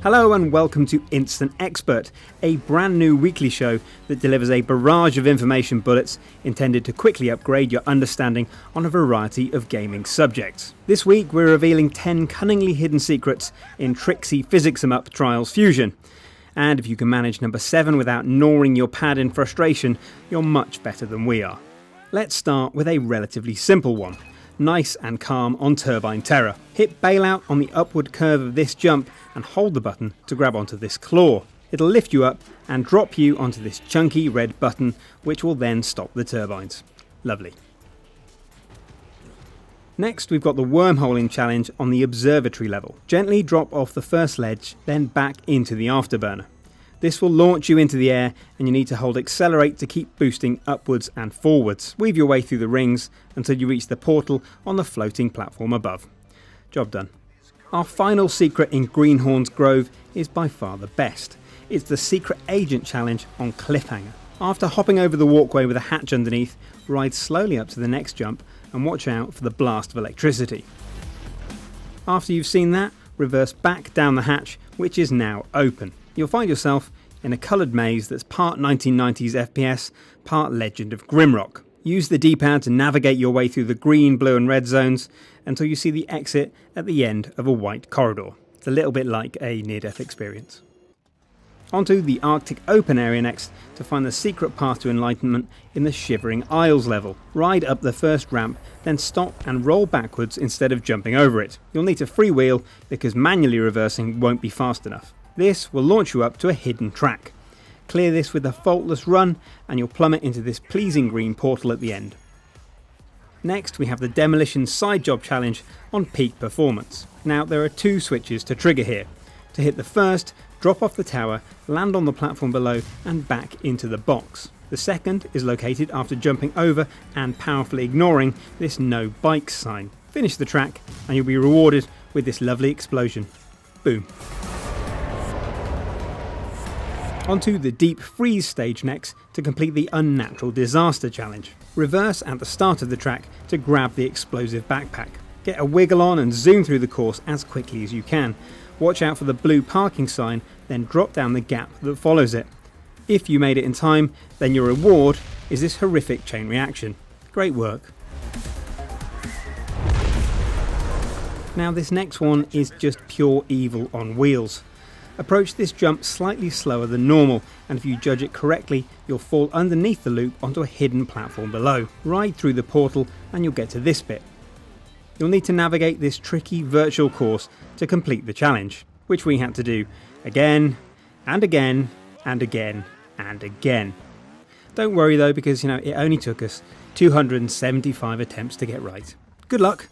Hello and welcome to Instant Expert, a brand new weekly show that delivers a barrage of information bullets intended to quickly upgrade your understanding on a variety of gaming subjects. This week we're revealing 10 cunningly hidden secrets in tricksy physics-em-up Trials Fusion. And if you can manage number 7 without gnawing your pad in frustration, you're much better than we are. Let's start with a relatively simple one. Nice and calm on Turbine Terror. Hit bailout on the upward curve of this jump and hold the button to grab onto this claw. It'll lift you up and drop you onto this chunky red button, which will then stop the turbines. Lovely. Next we've got the wormholing challenge on the observatory level. Gently drop off the first ledge, then back into the afterburner. This will launch you into the air and you need to hold accelerate to keep boosting upwards and forwards. Weave your way through the rings until you reach the portal on the floating platform above. Job done. Our final secret in Greenhorn's Grove is by far the best. It's the Secret Agent Challenge on Cliffhanger. After hopping over the walkway with a hatch underneath, ride slowly up to the next jump and watch out for the blast of electricity. After you've seen that, reverse back down the hatch, which is now open. You'll find yourself in a coloured maze that's part 1990s FPS, part Legend of Grimrock. Use the D-pad to navigate your way through the green, blue and red zones until you see the exit at the end of a white corridor. It's a little bit like a near-death experience. Onto the Arctic Open area next to find the secret path to enlightenment in the Shivering Isles level. Ride up the first ramp, then stop and roll backwards instead of jumping over it. You'll need to freewheel because manually reversing won't be fast enough. This will launch you up to a hidden track. Clear this with a faultless run and you'll plummet into this pleasing green portal at the end. Next we have the Demolition Side Job Challenge on Peak Performance. Now there are 2 switches to trigger here. To hit the first, drop off the tower, land on the platform below and back into the box. The second is located after jumping over and powerfully ignoring this no bikes sign. Finish the track and you'll be rewarded with this lovely explosion. Boom. Onto the Deep Freeze stage next to complete the Unnatural Disaster Challenge. Reverse at the start of the track to grab the explosive backpack. Get a wiggle on and zoom through the course as quickly as you can. Watch out for the blue parking sign, then drop down the gap that follows it. If you made it in time, then your reward is this horrific chain reaction. Great work. Now this next one is just pure evil on wheels. Approach this jump slightly slower than normal, and if you judge it correctly, you'll fall underneath the loop onto a hidden platform below. Ride through the portal and you'll get to this bit. You'll need to navigate this tricky virtual course to complete the challenge, which we had to do again and again and again and again. Don't worry though, because it only took us 275 attempts to get right. Good luck!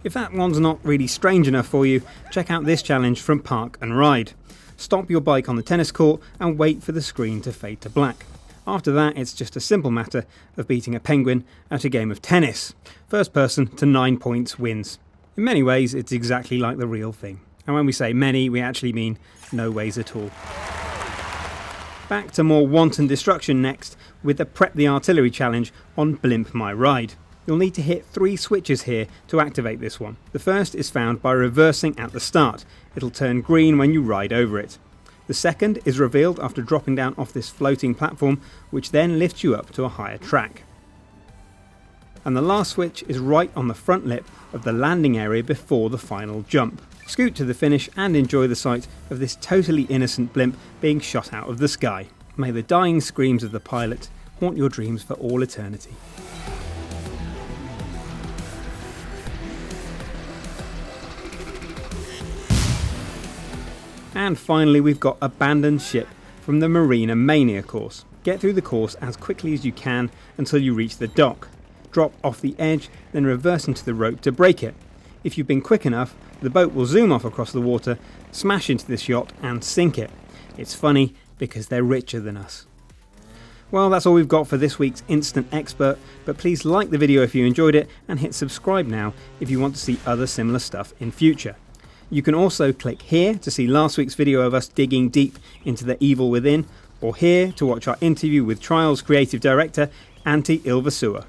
If that one's not really strange enough for you, check out this challenge from Park and Ride. Stop your bike on the tennis court and wait for the screen to fade to black. After that, it's just a simple matter of beating a penguin at a game of tennis. First person to 9 points wins. In many ways, it's exactly like the real thing. And when we say many, we actually mean no ways at all. Back to more wanton destruction next with the Prep the Artillery challenge on Blimp My Ride. You'll need to hit 3 switches here to activate this one. The first is found by reversing at the start. It'll turn green when you ride over it. The second is revealed after dropping down off this floating platform, which then lifts you up to a higher track. And the last switch is right on the front lip of the landing area before the final jump. Scoot to the finish and enjoy the sight of this totally innocent blimp being shot out of the sky. May the dying screams of the pilot haunt your dreams for all eternity. And finally we've got Abandoned Ship from the MARINA MANIA course. Get through the course as quickly as you can until you reach the dock. Drop off the edge, then reverse into the rope to break it. If you've been quick enough, the boat will zoom off across the water, smash into this yacht and sink it. It's funny because they're richer than us. Well, that's all we've got for this week's Instant Expert, but please like the video if you enjoyed it and hit subscribe now if you want to see other similar stuff in future. You can also click here to see last week's video of us digging deep into the evil within, or here to watch our interview with Trials Creative Director Antti Ilvasua.